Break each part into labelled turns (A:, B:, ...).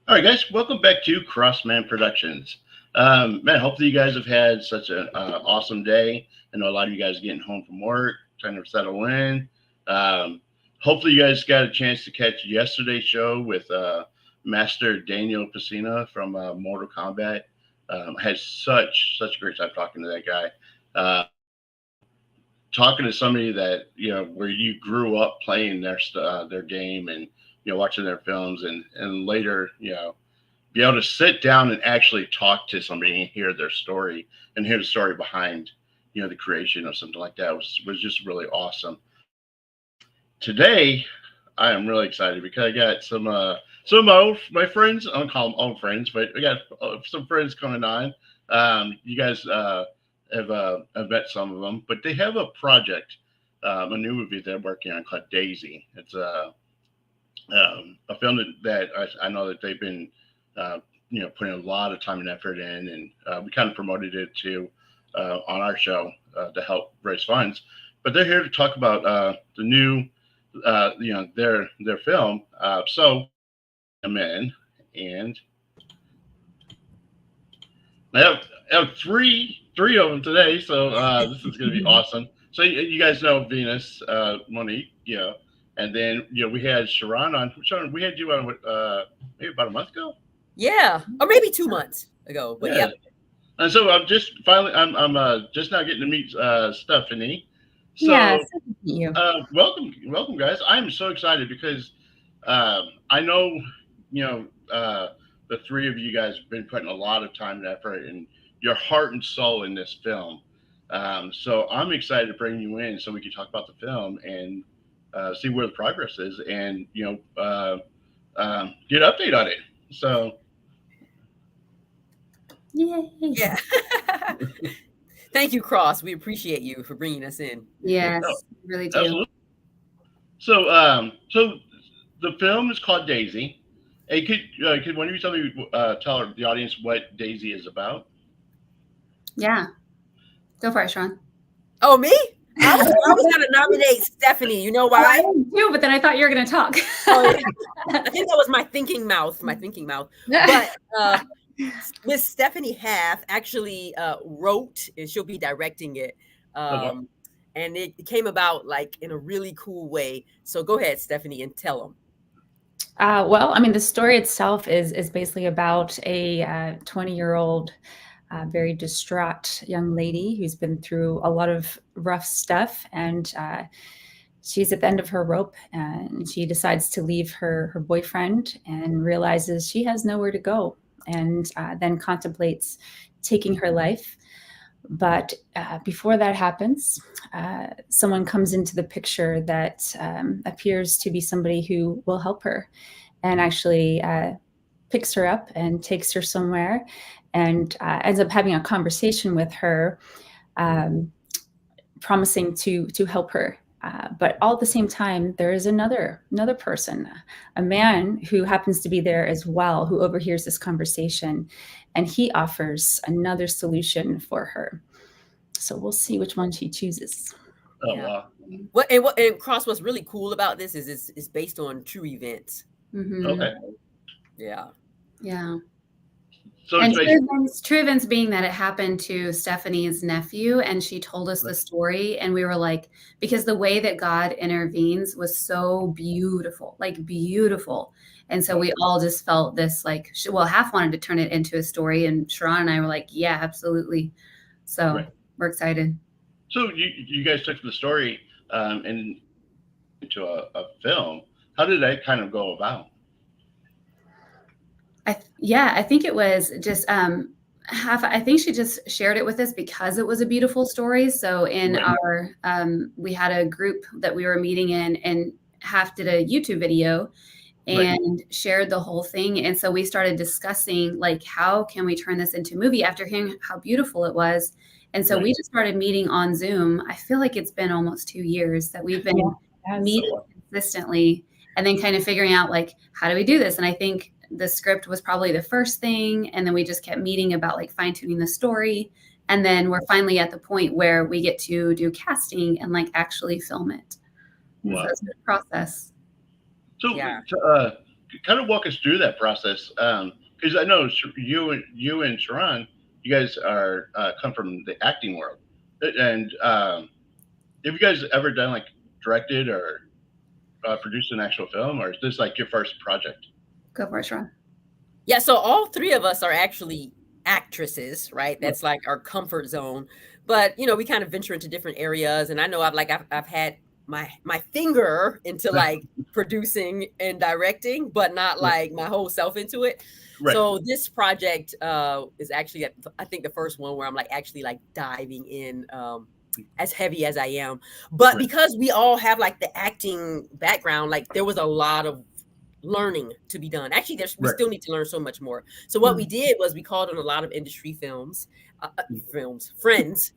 A: All right, guys, welcome back to Crossman Productions. Man, hopefully you guys have had such an awesome day. I know a lot of you guys are getting home from work, trying to settle in. Um, Hopefully you guys got a chance to catch yesterday's show with Master Daniel Pacina from Mortal Kombat. I had such a great time talking to that guy. Uh, Talking to somebody that where you grew up playing their game and watching their films and later be able to sit down and actually talk to somebody and hear their story and hear the story behind the creation of something like that was just really awesome. Today I am really excited because I got some of my friends. I don't call them old friends, but I got some friends coming on. You guys have met some of them, but they have a project, a new movie they're working on called Daisy. It's a film that I know that they've been uh, putting a lot of time and effort in, and we kind of promoted it to on our show to help raise funds. But they're here to talk about the new, their film. So I'm in, and I have three of them today. So this is going to be awesome. So you guys know Venus, Monique, and then we had Sharon on. Sharon, we had you on maybe about a month ago.
B: Yeah, or maybe 2 months ago. But
A: Yeah.
B: yeah,
A: And so I'm just now getting to meet Stephanie.
C: Yes,
A: So
C: thank you.
A: welcome guys. I'm so excited because I know you know the three of you guys have been putting a lot of time and effort and your heart and soul in this film. So I'm excited to bring you in so we can talk about the film and see where the progress is and get an update on it. So
C: Yay.
B: yeah. Thank you, Cross. We appreciate you for bringing us in.
C: Yes,
A: oh,
C: really do.
A: absolutely. So the film is called Daisy. Hey, could one of you tell the audience what Daisy is about?
C: Yeah. Go for it, Sean.
B: Oh, me? I was going to nominate Stephanie. You know
C: Oh, I
B: why?
C: did too, but then I thought you were going to talk.
B: Oh, yeah. I think that was my thinking mouth. But Miss Stephanie Half actually wrote, and she'll be directing it.
A: Oh, wow.
B: And it came about like in a really cool way. So go ahead, Stephanie, and tell them.
C: Well, I mean, the story itself is basically about a 20-year-old, very distraught young lady who's been through a lot of rough stuff, and she's at the end of her rope, and she decides to leave her boyfriend and realizes she has nowhere to go, and then contemplates taking her life. But before that happens, someone comes into the picture that appears to be somebody who will help her and actually picks her up and takes her somewhere and ends up having a conversation with her, promising to help her. But all at the same time, there is another person, a man who happens to be there as well, who overhears this conversation, and he offers another solution for her. So we'll see which one she chooses.
A: Oh,
B: Yeah.
A: wow.
B: And Cross, what's really cool about this is it's based on true events.
C: Mm-hmm.
A: Okay.
B: Yeah.
C: Yeah.
A: So
C: And
A: it's basically,
C: true events being that it happened to Stephanie's nephew, and she told us the story, and we were like, because the way that God intervenes was so beautiful, like beautiful. And so we all just felt this like, well, Half wanted to turn it into a story, and Sharon and I were like, yeah, absolutely. So
A: Right.
C: we're excited.
A: so you guys took the story and into a film. How did that kind of go about?
C: I think it was just Half. I think she just shared it with us because it was a beautiful story. So in
A: Right.
C: our we had a group that we were meeting in, and Half did a YouTube video
A: Right.
C: and shared the whole thing. And so we started discussing like, how can we turn this into a movie after hearing how beautiful it was. And so
A: Right.
C: we just started meeting on Zoom. I feel like it's been almost 2 years that we've been meeting consistently, and then kind of figuring out like, how do we do this? And I think the script was probably the first thing, and then we just kept meeting about like fine tuning the story, and then we're finally at the point where we get to do casting and like actually film it.
A: Wow.
C: So it's a process.
A: So
B: Yeah.
A: kind of walk us through that process, because I know you and Sharon, you guys are come from the acting world, and have you guys ever done like directed or produced an actual film, or is this like your first project?
C: Go for it, Sharon.
B: Yeah, so all three of us are actually actresses, right? That's like our comfort zone. But we kind of venture into different areas, and I know I've had my finger into like producing and directing, but not like my whole self into it.
A: Right,
B: So this project is actually I think the first one where I'm like actually like diving in as heavy as I am. But
A: right,
B: because we all have like the acting background, like there was a lot of learning to be done. Actually, we
A: right,
B: still need to learn so much more. So what we did was we called on a lot of industry friends.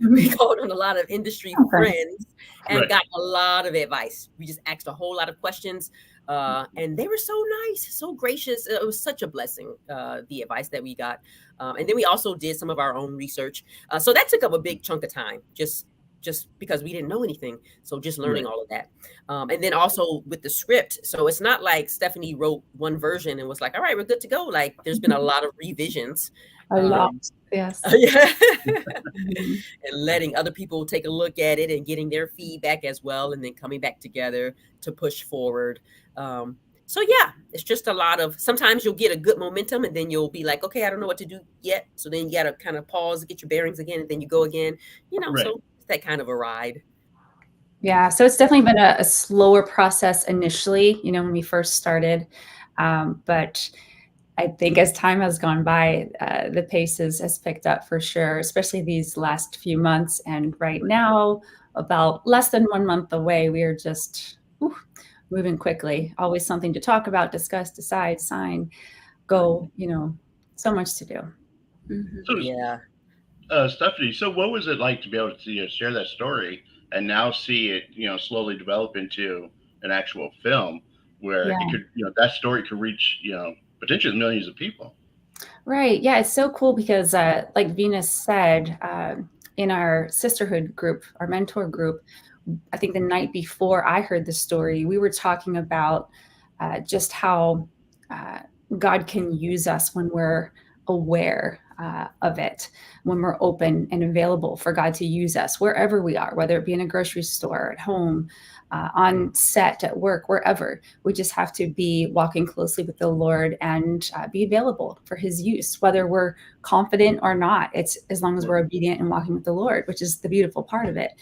B: We called on a lot of industry
C: Okay.
B: friends and
A: right,
B: got a lot of advice. We just asked a whole lot of questions, and they were so nice, so gracious. It was such a blessing, the advice that we got. And then we also did some of our own research. So that took up a big chunk of time, just because we didn't know anything. So just learning
A: right,
B: all of that. And then also with the script. So it's not like Stephanie wrote one version and was like, all right, we're good to go. Like there's been a lot of revisions.
C: A lot. Yes.
B: Yeah.
C: Mhm.
B: And letting other people take a look at it and getting their feedback as well. And then coming back together to push forward. So yeah, it's just a lot of, sometimes you'll get a good momentum and then you'll be like, okay, I don't know what to do yet. So then you got to kind of pause, get your bearings again, and then you go again,
A: right,
B: so it's that kind of a ride.
C: Yeah, so it's definitely been a slower process initially, when we first started. But I think as time has gone by, the pace has picked up for sure, especially these last few months. And right now, about less than 1 month away, we are just moving quickly. Always something to talk about, discuss, decide, sign, go, so much to do. Mhm.
A: So,
B: Yeah.
A: Stephanie, so what was it like to be able to share that story and now see it, slowly develop into an actual film where it
C: Yeah.
A: could, that story could reach, potentially millions of people?
C: Right. Yeah, it's so cool because, like Venus said, in our sisterhood group, our mentor group, I think the night before I heard the story, we were talking about just how uh, God can use us when we're aware of it, when we're open and available for God to use us wherever we are, whether it be in a grocery store, at home, on set, at work, wherever. We just have to be walking closely with the Lord and be available for His use, whether we're confident or not. It's as long as we're obedient and walking with the Lord, which is the beautiful part of it.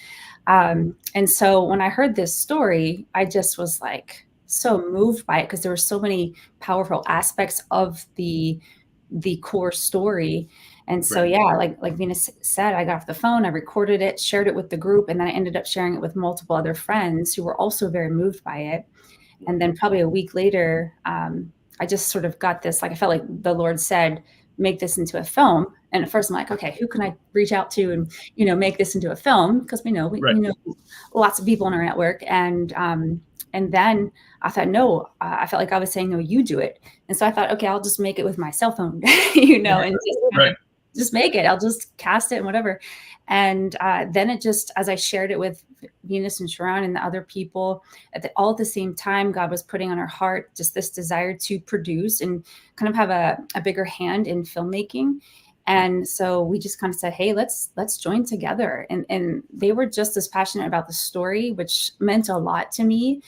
C: And so when I heard this story, I just was like so moved by it because there were so many powerful aspects of the core story. And so,
A: Right,
C: yeah, like Venus said, I got off the phone, I recorded it, shared it with the group, and then I ended up sharing it with multiple other friends who were also very moved by it. And then probably a week later, I just sort of got this, like I felt like the Lord said, make this into a film. And at first I'm like, okay, who can I reach out to and, make this into a film? Because we know
A: right,
C: lots of people in our network. And then I thought, no, I felt like I was saying, no, you do it. And so I thought, okay, I'll just make it with my cell phone, and
A: right,
C: just make it. I'll just cast it and whatever. And then it just, as I shared it with Venus and Sharon and the other people, all at the same time, God was putting on our heart just this desire to produce and kind of have a bigger hand in filmmaking. And so we just kind of said, hey, let's join together. And they were just as passionate about the story, which meant a lot to me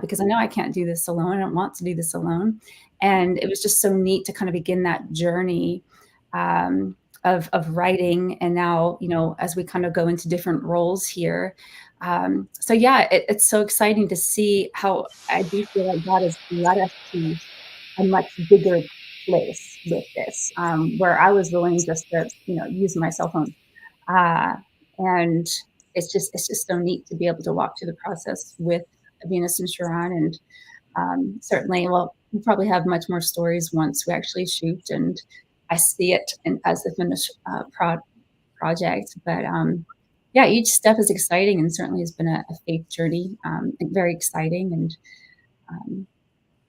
C: because I know I can't do this alone. I don't want to do this alone. And it was just so neat to kind of begin that journey of writing. And now, as we kind of go into different roles here. So yeah, it's so exciting to see how I do feel like God has led us to a much bigger place with this, where I was willing just to, use my cell phone. Uh, and it's just so neat to be able to walk through the process with Venus and Sharon. And certainly, well, we'll probably have much more stories once we actually shoot and I see it as the finished project. But yeah, each step is exciting and certainly has been a faith journey, very exciting. And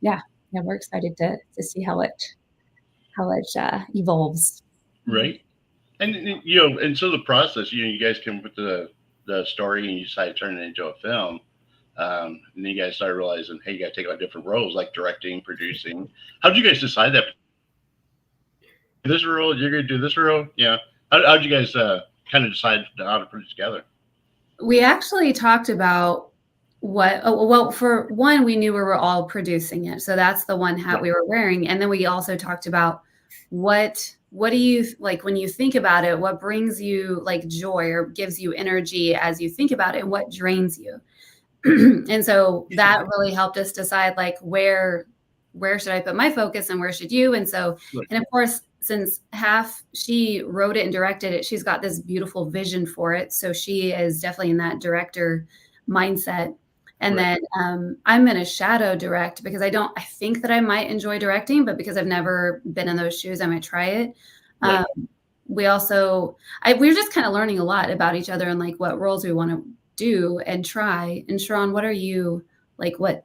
C: yeah, we're excited to see how it evolves.
A: right. And and so the process, you guys came up with the story and you decided to turn it into a film. And then you guys started realizing, hey, you got to take on different roles like directing, producing. How did you guys decide that? This role, you're going to do this role? Yeah. How did you guys kind of decide how to put it together?
D: We actually talked about well, for one, we knew we were all producing it. So that's the one hat we were wearing. And then we also talked about what do you like when you think about it, what brings you like joy or gives you energy as you think about it, and what drains you. And so that really helped us decide like where should I put my focus and where should you? And so, and of course, since half she wrote it and directed it, she's got this beautiful vision for it. So she is definitely in that director mindset. And then I'm going to shadow direct because I think that I might enjoy directing, but because I've never been in those shoes, I might try it. We also, we're just kind of learning a lot about each other and like what roles we want to do and try. And Sharon, what are you like? What?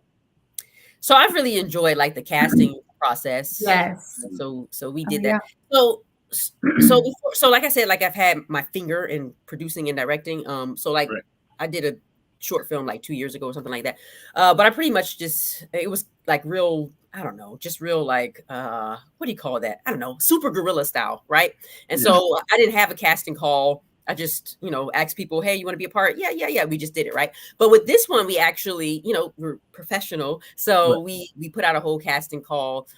B: So I've really enjoyed like the casting process.
D: Yes.
B: So we did that. So like I said, like I've had my finger in producing and directing. So like I did a short film like 2 years ago or something like that. But I pretty much it was like real, I don't know, just real like, what do you call that? I don't know, super guerrilla style. Right. And so I didn't have a casting call. I just, asked people, hey, you want to be a part? Yeah. We just did it. Right. But with this one, we actually, we're professional. So we put out a whole casting call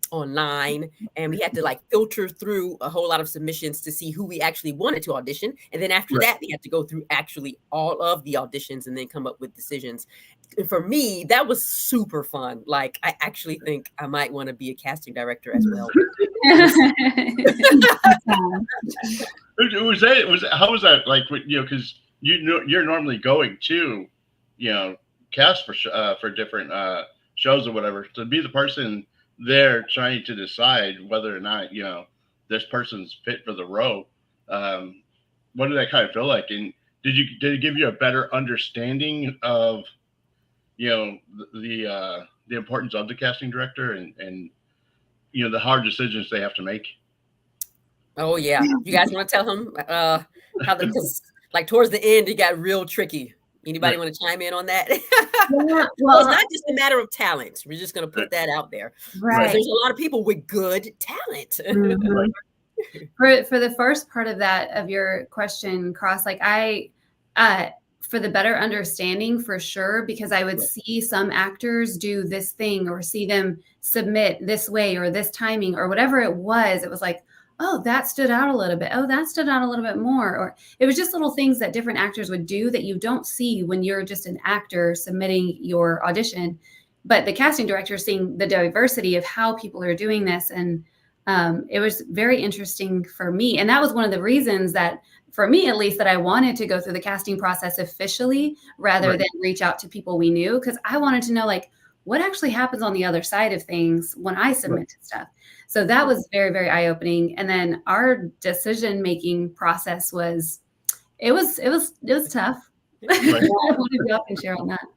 B: online, and we had to like filter through a whole lot of submissions to see who we actually wanted to audition. And then after that, we had to go through actually all of the auditions and then come up with decisions. And for me, that was super fun. Like, I actually think I might want to be a casting director as well.
A: How was that like, because you're normally going to, cast for different shows or whatever, to be the person there trying to decide whether or not this person's fit for the role. What did that kind of feel like? And did it give you a better understanding of the importance of the casting director and the hard decisions they have to make? Oh
B: yeah, you guys want to tell him how because like towards the end it got real tricky. Anybody want to chime in on that? Well, it's not just a matter of talent. We're just going to put that out there. Right. There's a lot of people with good talent.
D: For the first part of that, of your question, Cross, like for the better understanding, for sure, because I would see some actors do this thing or see them submit this way or this timing or whatever it was like, oh, that stood out a little bit. Oh, that stood out a little bit more. Or it was just little things that different actors would do that you don't see when you're just an actor submitting your audition. But the casting director is seeing the diversity of how people are doing this. And it was very interesting for me. And that was one of the reasons that, for me at least, that I wanted to go through the casting process officially rather than reach out to people we knew. Because I wanted to know, like, what actually happens on the other side of things when I submit stuff. So that was very, very eye-opening. And then our decision-making process was tough. What did you all can share on that?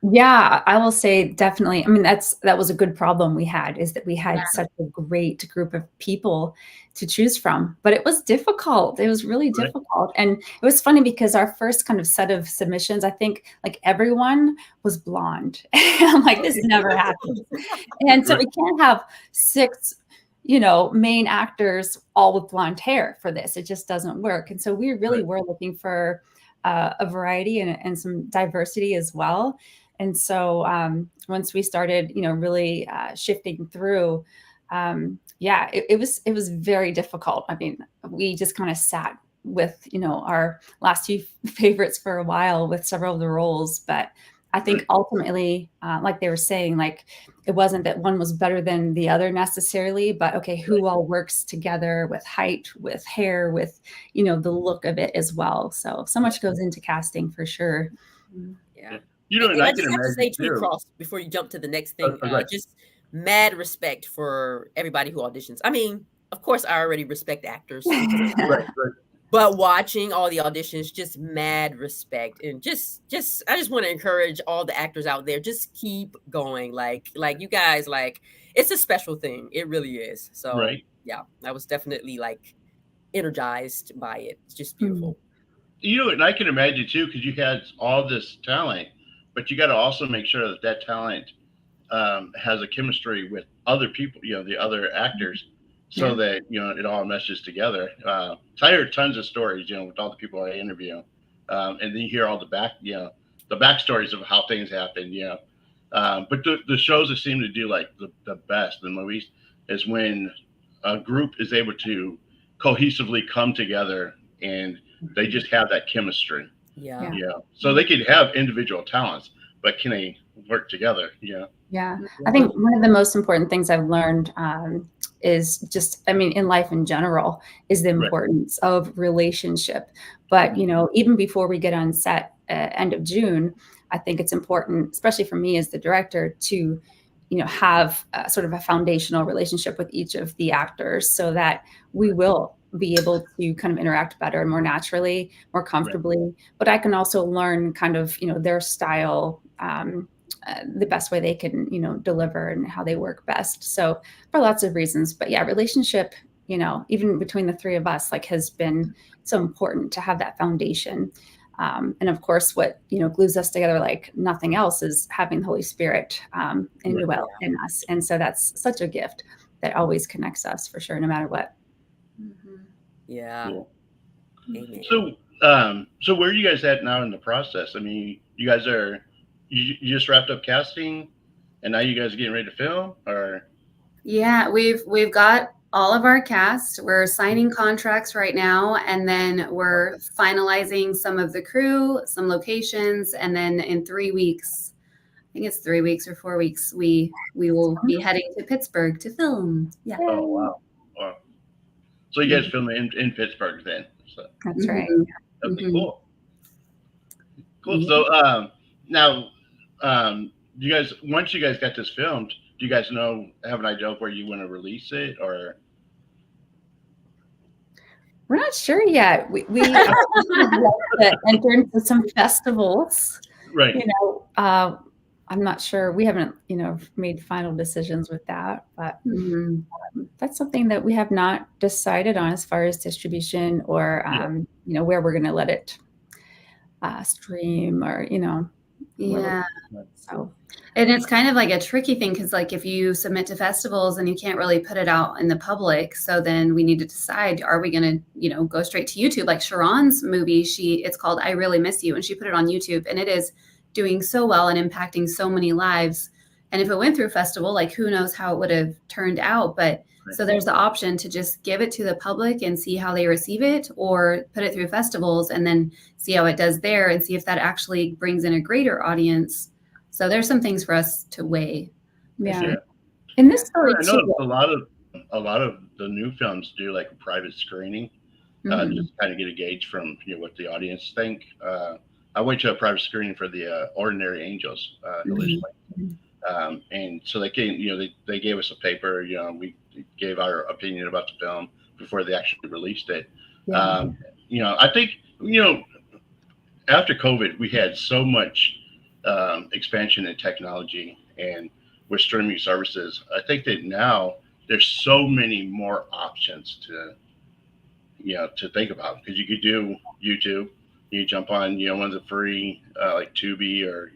C: Yeah, I will say definitely. I mean, that was a good problem we had, is that we had such a great group of people to choose from, but it was difficult. It was really difficult. And it was funny because our first kind of set of submissions, I think like everyone was blonde. I'm like, this never happens. And so we can't have 6 main actors all with blonde hair for this. It just doesn't work. And so we really were looking for a variety and some diversity as well. And so once we started, really shifting through, it was very difficult. I mean, we just kind of sat with, our last few favorites for a while with several of the roles. But I think ultimately, like they were saying, like it wasn't that one was better than the other necessarily, but okay, who all works together with height, with hair, with, the look of it as well. So much goes into casting for sure.
B: Yeah. And I just have to say too, Cross, before you jump to the next thing, just mad respect for everybody who auditions. I mean, of course, I already respect actors. But watching all the auditions, just mad respect. And I just want to encourage all the actors out there, just keep going. Like you guys, like, it's a special thing. It really is. So yeah, I was definitely like energized by it. It's just beautiful.
A: And I can imagine too, because you had all this talent, but you got to also make sure that that talent has a chemistry with other people, the other actors, so that it all meshes together. So I heard tons of stories, with all the people I interview, and then you hear all the the backstories of how things happen. But the shows that seem to do like the best, the movies, is when a group is able to cohesively come together and they just have that chemistry.
B: Yeah.
A: So they could have individual talents, but can they work together?
C: Yeah, I think one of the most important things I've learned is just, I mean, in life in general, is the importance of relationship. But, even before we get on set end of June, I think it's important, especially for me as the director, to, have sort of a foundational relationship with each of the actors so that we will be able to kind of interact better and more naturally, more comfortably. But I can also learn kind of, their style, the best way they can, deliver and how they work best. So for lots of reasons, but yeah, relationship, even between the three of us, like, has been so important to have that foundation. And of course, what, glues us together like nothing else is having the Holy Spirit indwell in us. And so that's such a gift that always connects us for sure, no matter what.
B: Yeah.
A: Cool.
B: Amen.
A: So where are you guys at now in the process? I mean, you guys you just wrapped up casting, and now you guys are getting ready to film, or?
D: Yeah, we've got all of our cast. We're signing contracts right now, and then we're finalizing some of the crew, some locations, and then in 3 weeks, I think it's 3 weeks or 4 weeks, we will be heading to Pittsburgh to film. Yeah.
A: Oh wow! So you guys film in Pittsburgh then? So.
C: That's right.
A: Okay, cool. So now, you guys, once you guys got this filmed, do you guys have an idea of where you want to release it, or?
C: We're not sure yet. We would like to enter into some festivals.
A: Right.
C: I'm not sure. We haven't, made final decisions with that, but that's something that we have not decided on as far as distribution or, where we're going to let it stream or,
D: Yeah.
C: So.
D: And it's kind of like a tricky thing because, like, if you submit to festivals and you can't really put it out in the public, so then we need to decide: are we going to, go straight to YouTube? Like Sharon's movie, it's called "I Really Miss You," and she put it on YouTube, and it is doing so well and impacting so many lives. And if it went through a festival, like, who knows how it would have turned out? But so there's the option to just give it to the public and see how they receive it, or put it through festivals and then see how it does there and see if that actually brings in a greater audience. So there's some things for us to weigh.
C: Yeah. In this story,
A: I know a lot of the new films do like a private screening, just kind of get a gauge from what the audience think. I went to a private screening for the Ordinary Angels, and so they came. They gave us a paper. We gave our opinion about the film before they actually released it. I think after COVID, we had so much expansion in technology and with streaming services. I think that now there's so many more options to think about, because you could do YouTube, you jump on ones that are free, like Tubi, or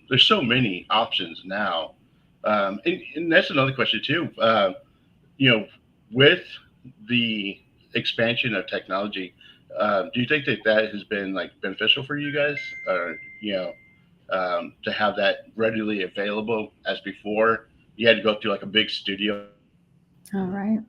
A: there's so many options now, and that's another question too. With the expansion of technology, do you think that has been like beneficial for you guys, or to have that readily available, as before you had to go through like a big studio?
C: All right.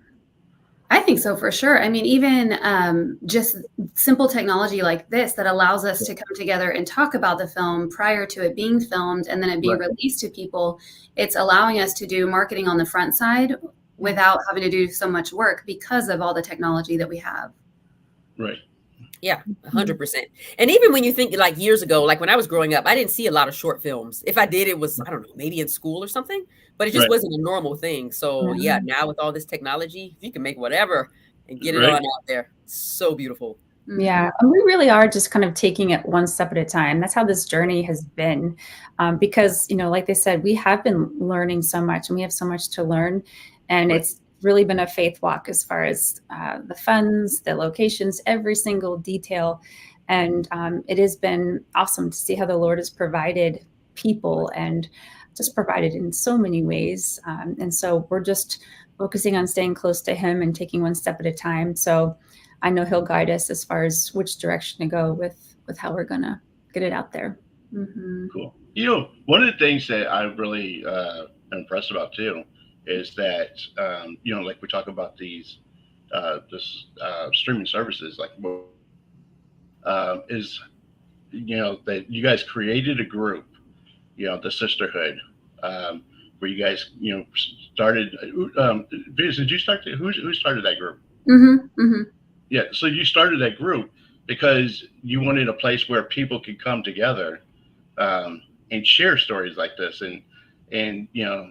D: I think so, for sure. I mean, even just simple technology like this that allows us to come together and talk about the film prior to it being filmed and then it being released to people. It's allowing us to do marketing on the front side without having to do so much work because of all the technology that we have.
A: Right.
B: Yeah, 100%. And even when you think like years ago, like when I was growing up, I didn't see a lot of short films. If I did, it was, I don't know, maybe in school or something, but it just wasn't a normal thing. So yeah, now with all this technology, you can make whatever and get it on out there. So beautiful.
C: Yeah, and we really are just kind of taking it one step at a time. That's how this journey has been, because, like they said, we have been learning so much and we have so much to learn. And it's really been a faith walk as far as the funds, the locations, every single detail. And it has been awesome to see how the Lord has provided people and just provided in so many ways. And so we're just focusing on staying close to him and taking one step at a time. So I know he'll guide us as far as which direction to go with how we're going to get it out there.
D: Mm-hmm.
A: Cool. You know, one of the things that I really am impressed about too is that, you know, like we talk about these, streaming services, like, is, you know, that you guys created a group, you know, the sisterhood, where you guys, you know, started, Venus, did you start, who started that group?
D: Mm-hmm. Mm-hmm.
A: Yeah. So you started that group because you wanted a place where people could come together, and share stories like this, and you know,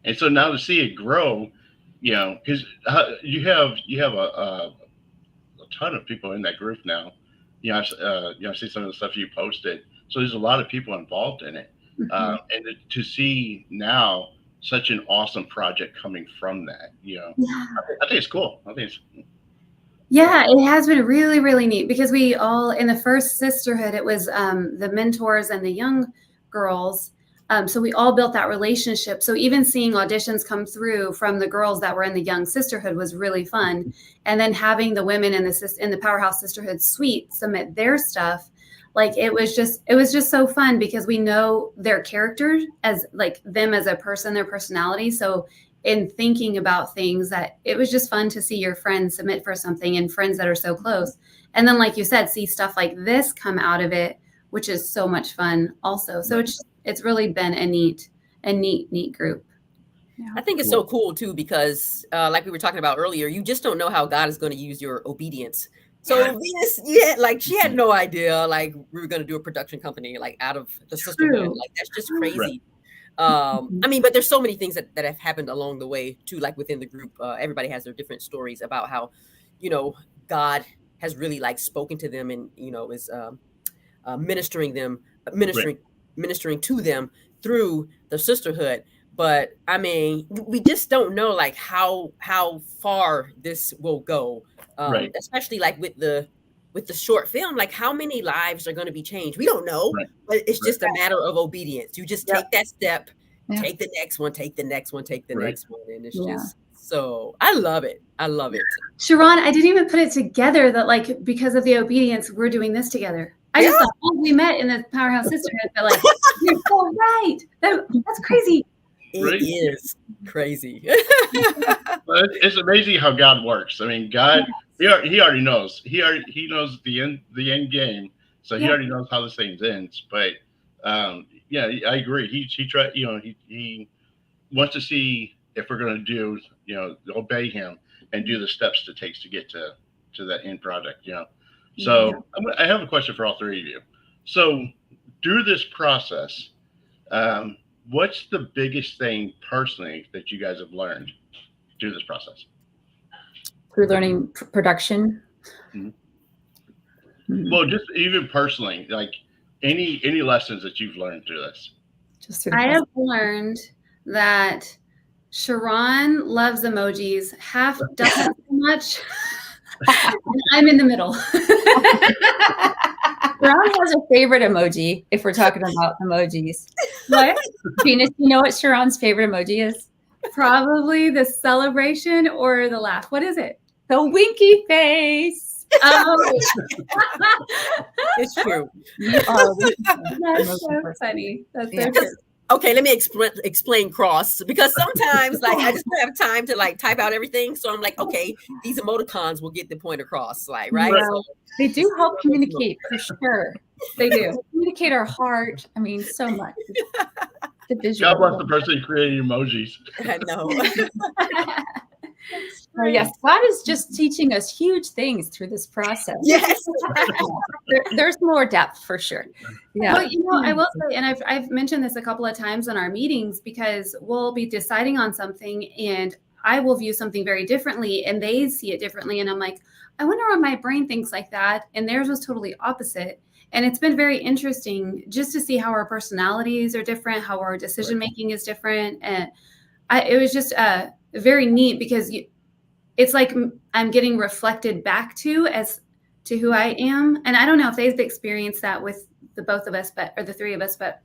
A: and so now to see it grow, you know, because you have a ton of people in that group now. You know, you know, I see some of the stuff you posted. So there's a lot of people involved in it,
D: Mm-hmm.
A: and to see now such an awesome project coming from that, you know,
D: Yeah.
A: I think it's cool. I think it's
D: Yeah, it has been really, really neat because we all, in the first sisterhood, it was the mentors and the young girls. So we all built that relationship. So even seeing auditions come through from the girls that were in the young sisterhood was really fun. And then having the women in the Powerhouse Sisterhood suite submit their stuff, like it was just so fun because we know their characters as like them as a person, their personality. So in thinking about things, that it was just fun to see your friends submit for something and friends that are so close. And then, like you said, see stuff like this come out of it, which is so much fun also. So it's really been a neat group.
C: Yeah.
B: I think it's so cool too, because like we were talking about earlier, you just don't know how God is going to use your obedience. So Venus, yeah, like she had no idea like we were going to do a production company like out of the sisterhood. Like that's just crazy.
A: Right.
B: I mean, but there's so many things that have happened along the way too, like within the group. Everybody has their different stories about how, you know, God has really like spoken to them and, you know, is ministering to them through the sisterhood. But I mean, we just don't know like how far this will go,
A: Right.
B: especially like with the short film, like how many lives are going to be changed. We don't know,
A: Right.
B: but it's just a matter of obedience. You just take that step,
C: Yeah.
B: take the next one, take the next one, take the
A: Right.
B: next one. And it's just so I love it. I love it.
D: Sharon, I didn't even put it together that like because of the obedience, we're doing this together. I just thought, oh, we met in the Powerhouse Sisterhood, but like you're so right. That's crazy.
B: It is crazy.
A: Well, it's amazing how God works. I mean, God, he already knows. He knows the end game. So he already knows how this thing ends. But yeah, I agree. He tried. You know, he wants to see if we're going to do, you know, obey him and do the steps it takes to get to that end product. You know. So I have a question for all three of you. So through this process, what's the biggest thing personally that you guys have learned through this process?
C: Through learning production.
A: Mm-hmm. Mm-hmm. Well, just even personally, like any lessons that you've learned through this.
D: I have learned that Sharon loves emojis, half doesn't so much. I'm in the middle.
C: Sharon has a favorite emoji if we're talking about emojis.
D: What?
C: Venus, you know what Sharon's favorite emoji is?
D: Probably the celebration or the laugh. What is it?
C: The winky face.
D: Oh,
B: it's true.
D: That's so funny. That's so true.
B: Okay, let me explain cross, because sometimes like I just don't have time to like type out everything. So I'm like, okay, these emoticons will get the point across, like right.
C: So, they do help communicate for sure. They do communicate our heart. I mean, so much. The visual.
A: God bless the person who created emojis.
B: I know.
C: Oh, yes, God is just teaching us huge things through this process.
B: Yes.
C: There's more depth for sure. Yeah.
D: Well, you know, I will say, and I've mentioned this a couple of times in our meetings, because we'll be deciding on something and I will view something very differently and they see it differently. And I'm like, I wonder what my brain thinks like that. And theirs was totally opposite. And it's been very interesting just to see how our personalities are different, how our decision making is different. And it was just very neat because it's like I'm getting reflected back to as to who I am. And I don't know if they've experienced that with the both of us, or the three of us, but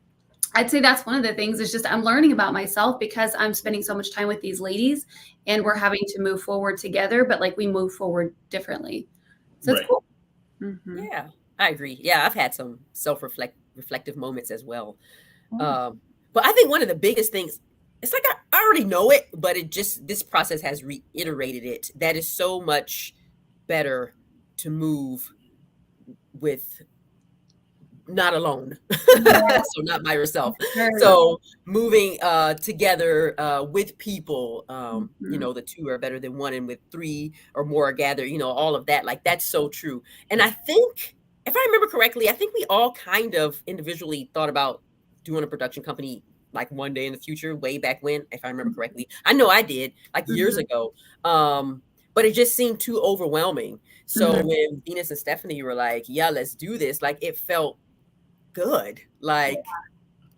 D: I'd say that's one of the things is just I'm learning about myself because I'm spending so much time with these ladies and we're having to move forward together, but like we move forward differently. So it's cool.
C: Mm-hmm.
B: Yeah, I agree. Yeah, I've had some reflective moments as well. But I think one of the biggest things, it's like I already know it, but this process has reiterated it. That is so much better to move with, not alone. So not by yourself. So moving together with people, the two are better than one, and with three or more gathered, all of that. Like, that's so true. And I think, if I remember correctly, I think we all kind of individually thought about doing a production company like one day in the future, way back when, if I remember correctly. I know I did, like years ago. But it just seemed too overwhelming. So when Venus and Stephanie were like, yeah, let's do this, like, it felt good, like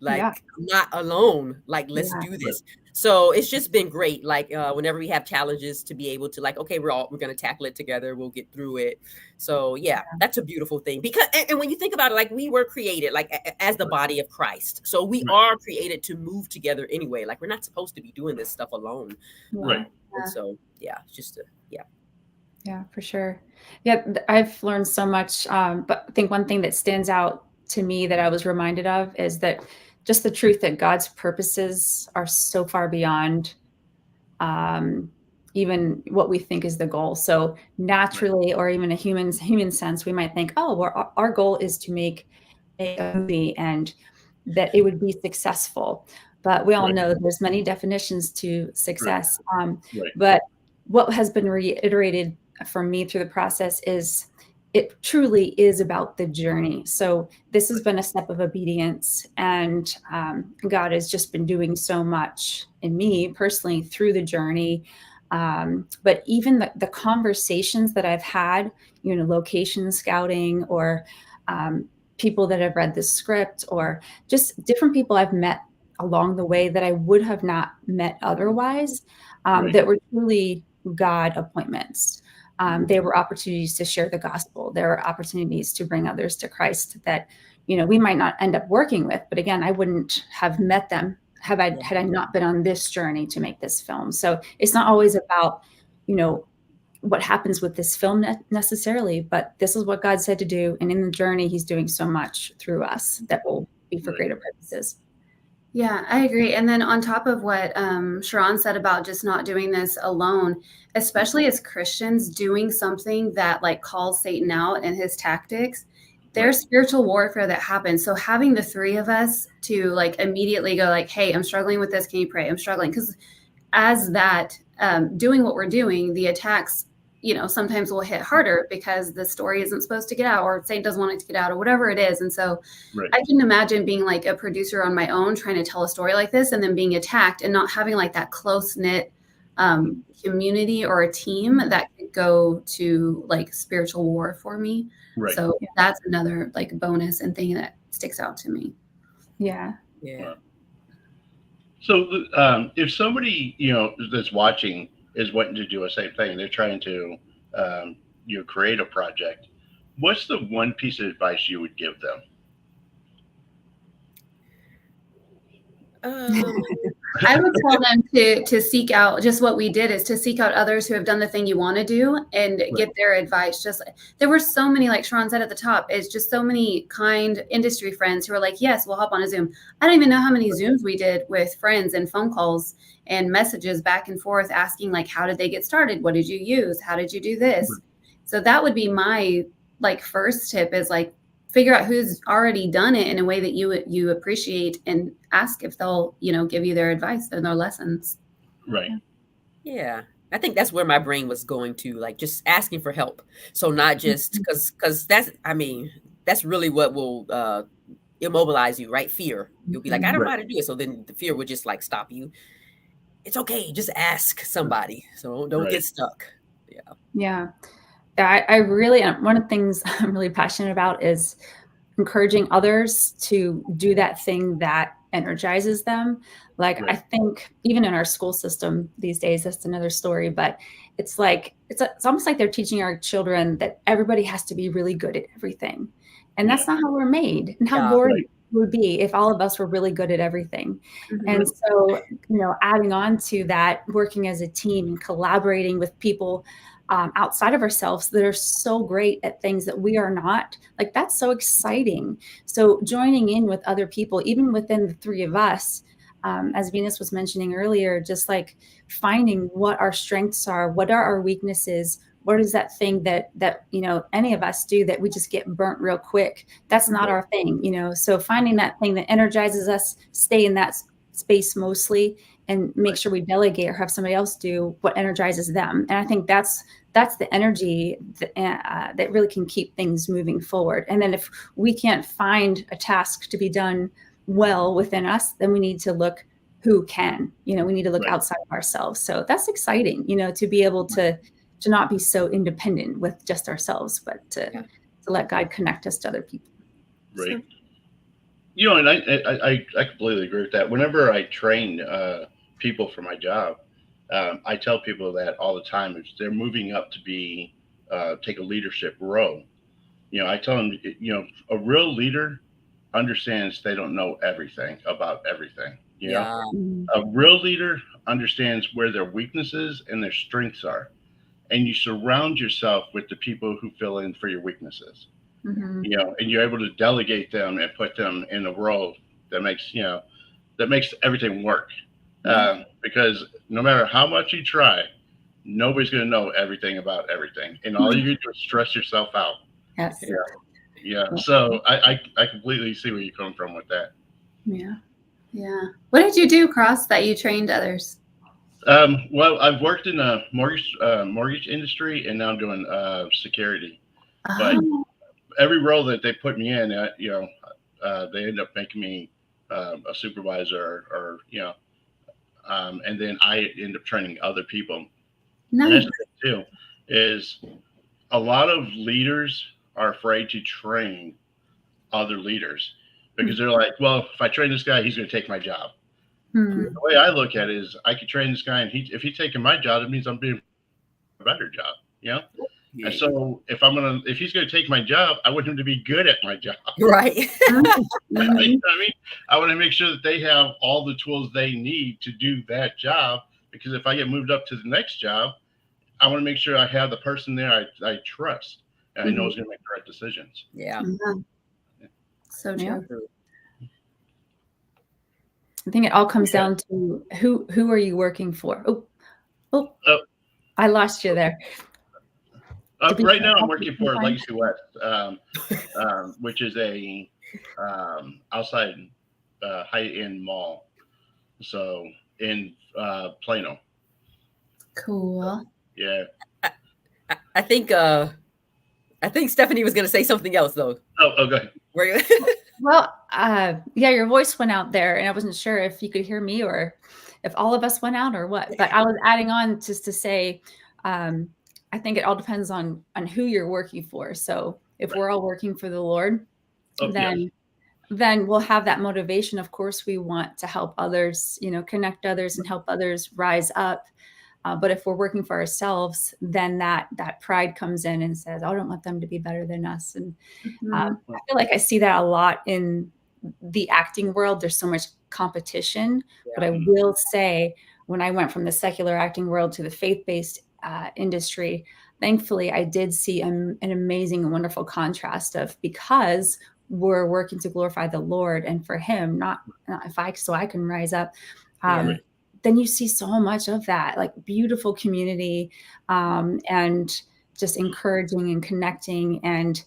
B: I'm not alone, like, let's do this. So it's just been great, like whenever we have challenges, to be able to, like, okay, we're gonna tackle it together, we'll get through it. So yeah, that's a beautiful thing, because and when you think about it, like, we were created like as the body of Christ, so we are created to move together anyway. Like, we're not supposed to be doing this stuff alone. And so it's just
C: yeah, for sure. Yeah, I've learned so much, but I think one thing that stands out to me that I was reminded of is that just the truth that God's purposes are so far beyond even what we think is the goal. So naturally, or even a human sense, we might think, oh, well, our goal is to make a movie and that it would be successful. But we all know there's many definitions to success. But what has been reiterated for me through the process is it truly is about the journey. So this has been a step of obedience, and God has just been doing so much in me personally through the journey. But even the conversations that I've had, location scouting, or people that have read the script, or just different people I've met along the way that I would have not met otherwise, that were truly God appointments. There were opportunities to share the gospel. There were opportunities to bring others to Christ that, we might not end up working with, but again, I wouldn't have met them had I not been on this journey to make this film. So it's not always about, what happens with this film necessarily, but this is what God said to do. And in the journey, he's doing so much through us that will be for greater purposes.
D: Yeah, I agree. And then on top of what Sharon said about just not doing this alone, especially as Christians, doing something that like calls Satan out and his tactics, there's spiritual warfare that happens. So having the three of us to like immediately go like, hey, I'm struggling with this. Can you pray? I'm struggling. Because as that, doing what we're doing, the attacks, sometimes will hit harder because the story isn't supposed to get out, or Satan doesn't want it to get out, or whatever it is. And so I can imagine being like a producer on my own, trying to tell a story like this, and then being attacked and not having like that close knit community or a team that could go to like spiritual war for me. So that's another like bonus and thing that sticks out to me.
C: Yeah.
A: So if somebody, that's watching is wanting to do a same thing, they're trying to, create a project, what's the one piece of advice you would give them?
D: I would tell them to seek out, just what we did is to seek out others who have done the thing you want to do and get their advice. Just there were so many, like Sharon said at the top, it's just so many kind industry friends who are like, yes, we'll hop on a Zoom. I don't even know how many Zooms we did with friends and phone calls and messages back and forth asking like, how did they get started? What did you use? How did you do this? So that would be my like first tip, is like figure out who's already done it in a way that you appreciate, and ask if they'll, give you their advice and their lessons.
B: Yeah. I think that's where my brain was going to, like, just asking for help. So not just because that's really what will immobilize you, right? Fear. You'll be like, I don't know how to do it. So then the fear would just like stop you. It's okay. Just ask somebody. So don't get stuck.
C: Yeah. I really, one of the things I'm really passionate about is encouraging others to do that thing that energizes them. Like,
A: Right.
C: I think even in our school system these days, that's another story, but it's like, it's almost like they're teaching our children that everybody has to be really good at everything. And that's not how we're made, and how
B: Yeah.
C: boring
A: Right.
C: it would be if all of us were really good at everything.
D: Mhm.
C: And so, adding on to that, working as a team and collaborating with people outside of ourselves that are so great at things that we are not, like, that's so exciting. So joining in with other people, even within the three of us, as Venus was mentioning earlier, just like finding what our strengths are, what are our weaknesses, what is that thing that any of us do that we just get burnt real quick. That's not our thing, so finding that thing that energizes us, stay in that space mostly, and make sure we delegate or have somebody else do what energizes them. And I think that's the energy that really can keep things moving forward. And then if we can't find a task to be done well within us, then we need to look who can. We need to look
A: Right.
C: outside of ourselves. So that's exciting, to be able to not be so independent with just ourselves, but to let God connect us to other people.
A: Right. And I completely agree with that. Whenever I train people for my job, I tell people that all the time. If they're moving up to be take a leadership role, I tell them, a real leader understands they don't know everything about everything.
B: Yeah.
A: A real leader understands where their weaknesses and their strengths are, and you surround yourself with the people who fill in for your weaknesses.
C: Mhm.
A: And you're able to delegate them and put them in a role that makes everything work. Because no matter how much you try, nobody's going to know everything about everything, and all you do is stress yourself out.
C: Yes.
A: Yeah. So I completely see where you're coming from with that.
C: Yeah.
D: What did you do, Cross, that you trained others?
A: Well, I've worked in the mortgage industry, and now I'm doing security. But every role that they put me in, they end up making me a supervisor, or and then I end up training other people.
D: Nice.
A: And that's the thing too, is a lot of leaders are afraid to train other leaders because they're like, well, if I train this guy, he's going to take my job. The way I look at it is, I could train this guy, and if he's taking my job, it means I'm doing a better job.
B: Yeah.
A: And so if he's going to take my job, I want him to be good at my job.
B: Right.
A: I want to make sure that they have all the tools they need to do that job, because if I get moved up to the next job, I want to make sure I have the person there I trust, and I know is going to make the right decisions.
B: Yeah.
D: So true.
C: I think it all comes down to who are you working for? Oh, I lost you there.
A: Right now, I'm working for Legacy West, which is a outside high-end mall. So in Plano.
D: Cool.
A: Yeah.
B: I think Stephanie was going to say something else, though.
A: Oh, go ahead.
C: Well, your voice went out there, and I wasn't sure if you could hear me or if all of us went out or what. But I was adding on just to say, I think it all depends on who you're working for. So if we're all working for the Lord, then we'll have that motivation. Of course, we want to help others, connect others and help others rise up. But if we're working for ourselves, then that pride comes in and says, "Oh, I don't want them to be better than us." And I feel like I see that a lot in the acting world. There's so much competition. But I will say, when I went from the secular acting world to the faith-based industry, thankfully, I did see an amazing and wonderful contrast of, because we're working to glorify the Lord and for Him, not so I can rise up. Then you see so much of that, like beautiful community, and just encouraging and connecting and,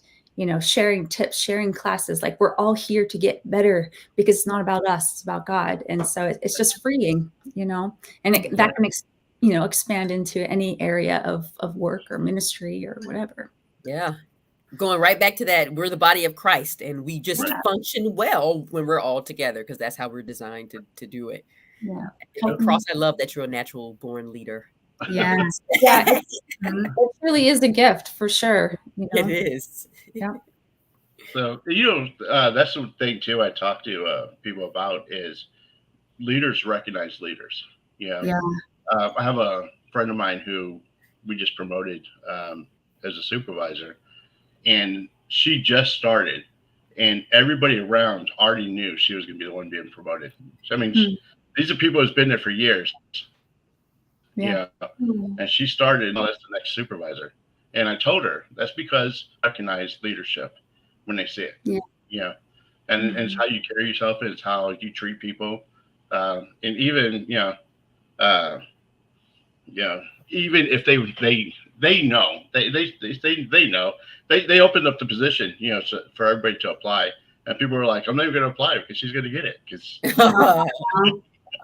C: sharing tips, sharing classes. Like, we're all here to get better, because it's not about us, it's about God. And so it's just freeing, and that can, expand into any area of work or ministry or whatever.
B: Yeah. Going right back to that, we're the body of Christ, and we just function well when we're all together, because that's how we're designed to do it.
C: Yeah.
B: Cross, I love that you're a natural born leader.
D: Yes.
C: It really is a gift, for sure.
B: It is.
C: Yeah.
A: So that's the thing too. I talk to people about is leaders recognize leaders. Yeah.
D: Yeah.
A: I have a friend of mine who we just promoted as a supervisor, and she just started, and everybody around already knew she was going to be the one being promoted. So I mean, these are people who's been there for years.
C: Yeah.
A: And she started as the next supervisor. And I told her that's because I recognize leadership when they see it.
D: Yeah.
A: And it's how you carry yourself, and it's how you treat people. And even uh, even if they know they know they opened up the position, so for everybody to apply, and people were like, I'm not even going to apply because she's going to get it because.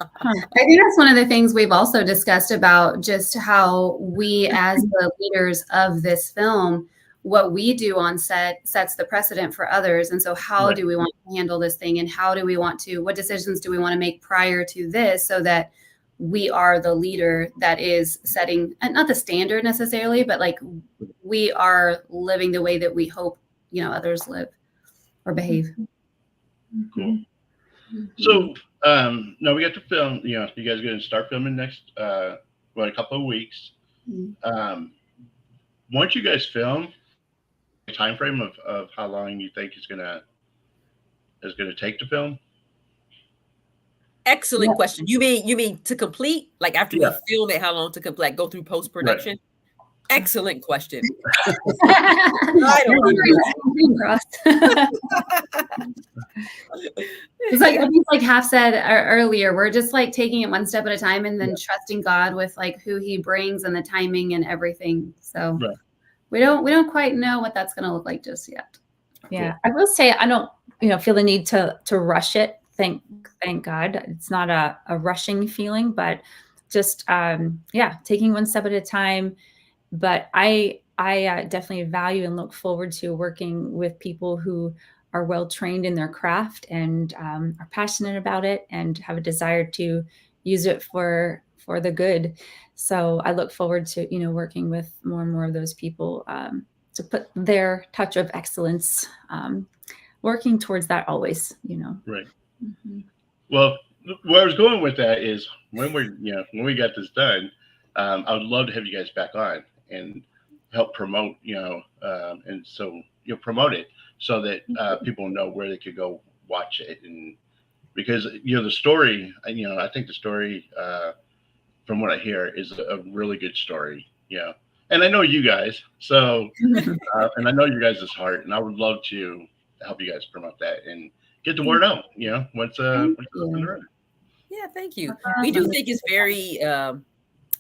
D: I think that's one of the things we've also discussed about just how we, as the leaders of this film, what we do on set sets the precedent for others. And so how do we want to handle this thing, and what decisions do we want to make prior to this, so that we are the leader that is setting, not the standard necessarily, but like we are living the way that we hope, others live or behave.
A: Cool. So no, we got to film. You guys are going to start filming next a couple of weeks. Once you guys film, the time frame of how long you think is gonna take to film?
B: Excellent question. You mean to complete? Like after we film it, how long to complete? Like go through post production? Right. Excellent question. I don't know.
D: It's like Half said earlier, we're just like taking it one step at a time, and then trusting God with like who He brings and the timing and everything. So we don't quite know what that's going to look like just yet.
C: Yeah, I will say I don't feel the need to rush it. Thank God, it's not a rushing feeling, but just taking one step at a time. But I definitely value and look forward to working with people who are well trained in their craft and are passionate about it and have a desire to use it for the good. So I look forward to working with more and more of those people to put their touch of excellence, working towards that always.
A: Right. Mm-hmm. Well, where I was going with that is when we got this done, I would love to have you guys back on and help promote, and so promote it so that people know where they could go watch it. And because the story, I think the story, from what I hear, is a really good story. And I know you guys, so and I know you guys' heart, and I would love to help you guys promote that and get the word out. Once it's up and running.
B: Yeah, thank you. We do think it's very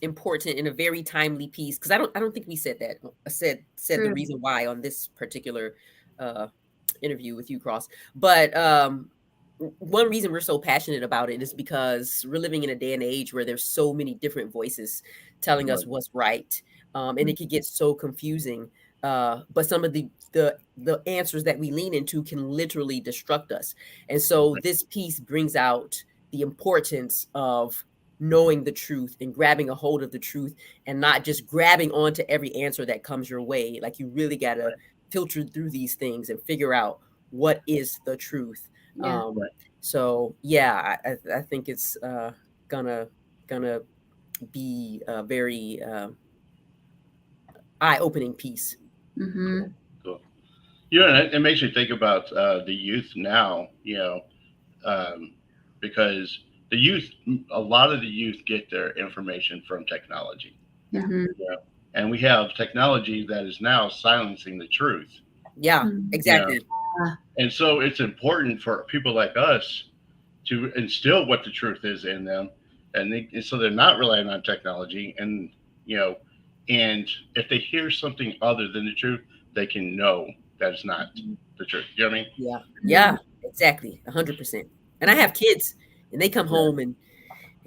B: important and a very timely piece, because I don't think we said that. Said the reason why on this particular interview with you, Cross. But one reason we're so passionate about it is because we're living in a day and age where there's so many different voices telling us what's right, and it could get so confusing. But some of the answers that we lean into can literally destruct us. And so this piece brings out the importance of knowing the truth and grabbing a hold of the truth, and not just grabbing onto every answer that comes your way. Like, you really got to filter through these things and figure out what is the truth. So yeah, I think it's gonna be a very eye-opening piece.
D: Mm-hmm.
A: Cool. It makes me think about the youth now, because the youth, a lot of the youth get their information from technology.
D: Mm-hmm.
A: And we have technology that is now silencing the truth.
B: Yeah, exactly.
A: And so it's important for people like us to instill what the truth is in them, and so they're not relying on technology. And and if they hear something other than the truth, they can know that it's not the truth. You know what I mean?
B: Yeah, exactly, 100%. And I have kids, and they come home and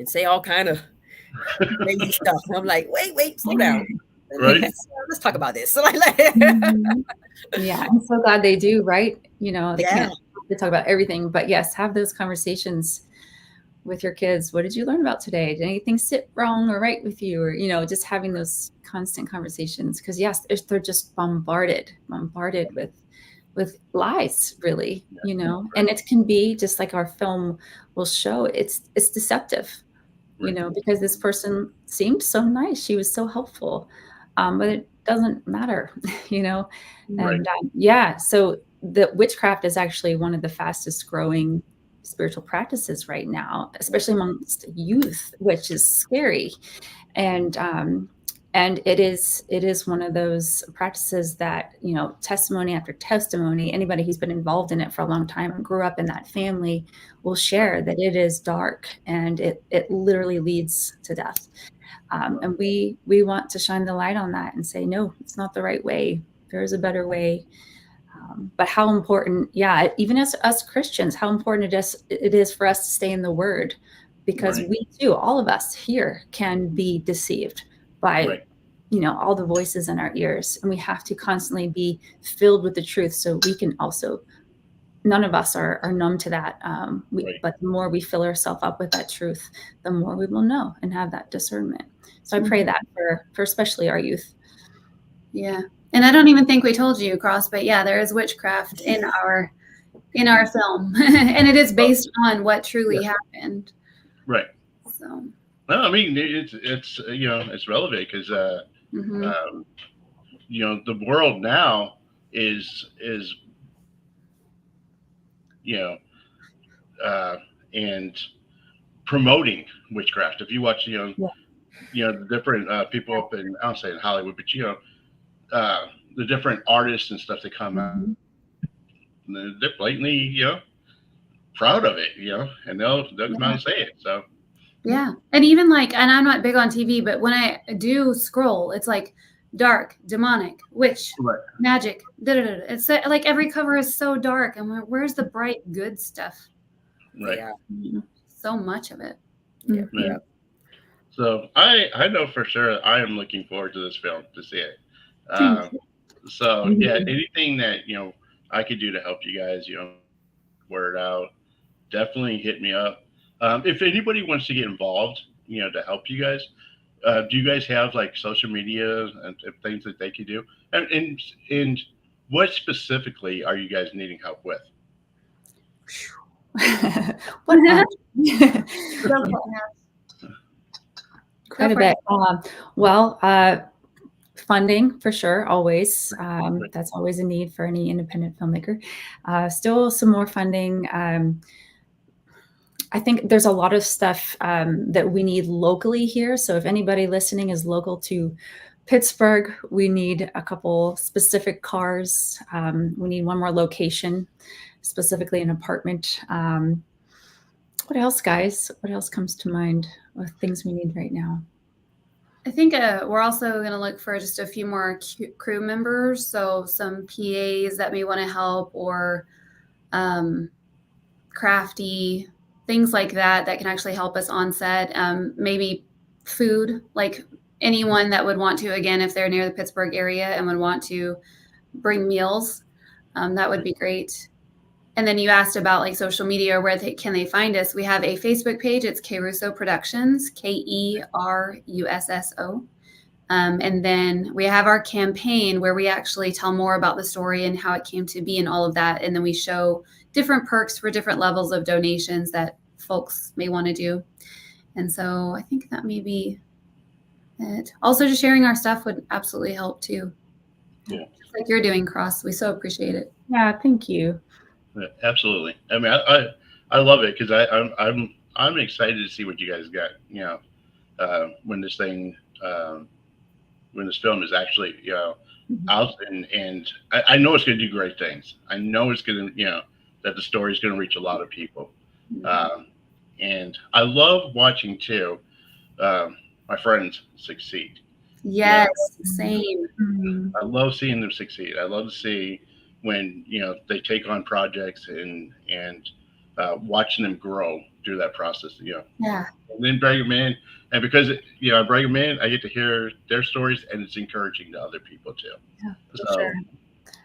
B: say all kind of crazy stuff. And I'm like, wait, slow down.
A: Right.
B: Let's talk about this.
C: Yeah, I'm so glad they do, right? They can't talk about everything, but yes, have those conversations with your kids. What did you learn about today? Did anything sit wrong or right with you? Or, just having those constant conversations, because yes, they're just bombarded with lies, really, and it can be just like our film will show, it's deceptive, because this person seemed so nice, she was so helpful, but it doesn't matter, and so the witchcraft is actually one of the fastest growing spiritual practices right now, especially amongst youth, which is scary. And it is one of those practices that, testimony after testimony, anybody who's been involved in it for a long time and grew up in that family will share that it is dark, and it literally leads to death. And we want to shine the light on that and say, no, it's not the right way. There is a better way. But how important, even as us Christians, how important it is for us to stay in the Word, because we too, all of us here, can be deceived by, all the voices in our ears, and we have to constantly be filled with the truth, so we can also. None of us are numb to that. But the more we fill ourselves up with that truth, the more we will know and have that discernment. So I pray that for especially our youth.
D: Yeah. And I don't even think we told you, Cross, but there is witchcraft in our film. And it is based on what truly happened.
A: Right.
D: So.
A: Well, I mean, it's relevant because, the world now is and promoting witchcraft. If you watch, the different people up in, I don't say in Hollywood, but the different artists and stuff that come out, they're blatantly, proud of it, and they'll come out and say it. So.
D: Yeah. And even and I'm not big on TV, but when I do scroll, it's like dark, demonic, witch, magic, It's like every cover is so dark. And where's the bright, good stuff?
A: Right.
D: Yeah. So much of it.
A: Yeah. So I know for sure I am looking forward to this film to see it. Anything that, I could do to help you guys, word out, definitely hit me up. If anybody wants to get involved, to help you guys, do you guys have like social media and things that they could do? And what specifically are you guys needing help with?
C: Quite a bit. Funding for sure, always. That's always a need for any independent filmmaker. Still some more funding. I think there's a lot of stuff that we need locally here. So if anybody listening is local to Pittsburgh, we need a couple specific cars. We need one more location, specifically an apartment. What else, guys? What else comes to mind with things we need right now?
D: I think we're also going to look for just a few more crew members. So some PAs that may want to help, or crafty things like that can actually help us on set. Maybe food, like anyone that would want to, again, if they're near the Pittsburgh area and would want to bring meals, that would be great. And then you asked about like social media, where can they find us? We have a Facebook page. It's Kerusso Productions, Kerusso. And then we have our campaign where we actually tell more about the story and how it came to be and all of that. And then we show different perks for different levels of donations that folks may want to do. And so I think that may be it. Also, just sharing our stuff would absolutely help too.
A: Yeah.
D: Just like you're doing, Cross. We so appreciate it.
C: Yeah, thank you.
A: Yeah, absolutely. I mean, I love it because I'm excited to see what you guys got. When this thing, when this film is actually out, and I know it's going to do great things. I know it's going to that the story is going to reach a lot of people. And I love watching too my friends succeed.
D: Yes, same.
A: I love seeing them succeed. I love to see when they take on projects and watching them grow through that process.
D: Yeah.
A: And then bring them in, and because I bring them in, I get to hear their stories, and it's encouraging to other people too.
C: Yeah,
A: so,
C: sure.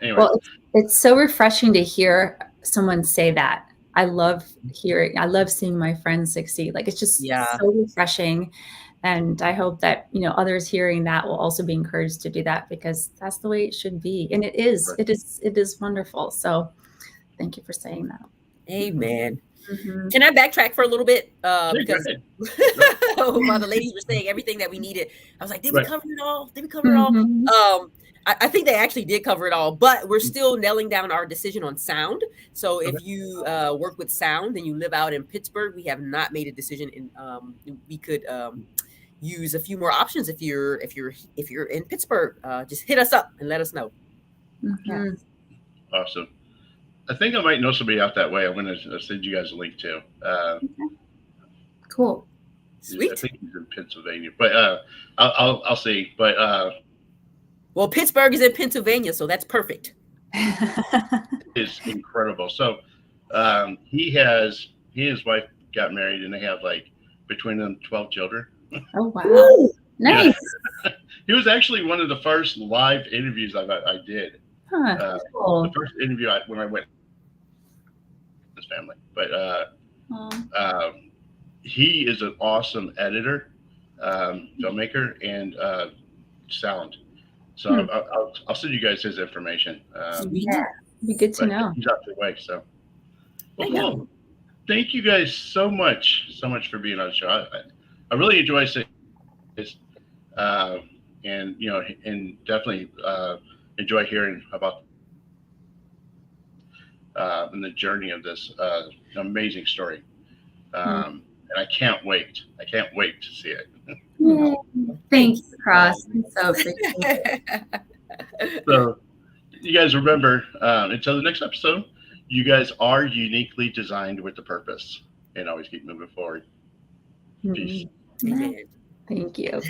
A: Anyway.
C: Well, it's so refreshing to hear someone say that. I love seeing my friends succeed. Like, it's just so refreshing. And I hope that, others hearing that will also be encouraged to do that, because that's the way it should be. And it is,
A: Right.
C: it is wonderful. So thank you for saying that.
B: Amen.
D: Mhm.
B: Can I backtrack for a little bit?
A: Yeah, go
B: Because
A: ahead.
B: while the ladies were saying everything that we needed, I was like, did we
A: Right.
B: cover it all? Did we cover it all?
C: Mhm.
B: I think they actually did cover it all, but we're still nailing down our decision on sound. So if you work with sound and you live out in Pittsburgh, we have not made a decision. We could use a few more options if you're in Pittsburgh. Just hit us up and let us know.
D: Mhm.
A: Awesome. I think I might know somebody out that way. I'm going to send you guys a link to.
D: Cool.
B: Sweet.
A: I think he's in Pennsylvania, but I'll see. But
B: well, Pittsburgh is in Pennsylvania, so that's perfect.
A: It's incredible. So he and his wife got married, and they have like between them 12 children.
C: Oh, wow.
D: Nice.
A: He was actually one of the first live interviews I did.
C: Huh.
D: Cool.
A: The first interview when I went with his family, but he is an awesome editor, filmmaker, and sound. So I'll send you guys his information.
D: Yeah.
C: Be good to know.
A: He's out the way. So, well, cool. Thank you guys so much for being on the show. I really enjoy saying this, and and definitely enjoy hearing about and the journey of this amazing story. And I can't wait. I can't wait to see it.
D: Yay. Thank you, Cross. I'm so appreciative.
A: So, you guys remember, until the next episode, you guys are uniquely designed with a purpose, and always keep moving forward. Peace.
B: Amen.
C: Thank you.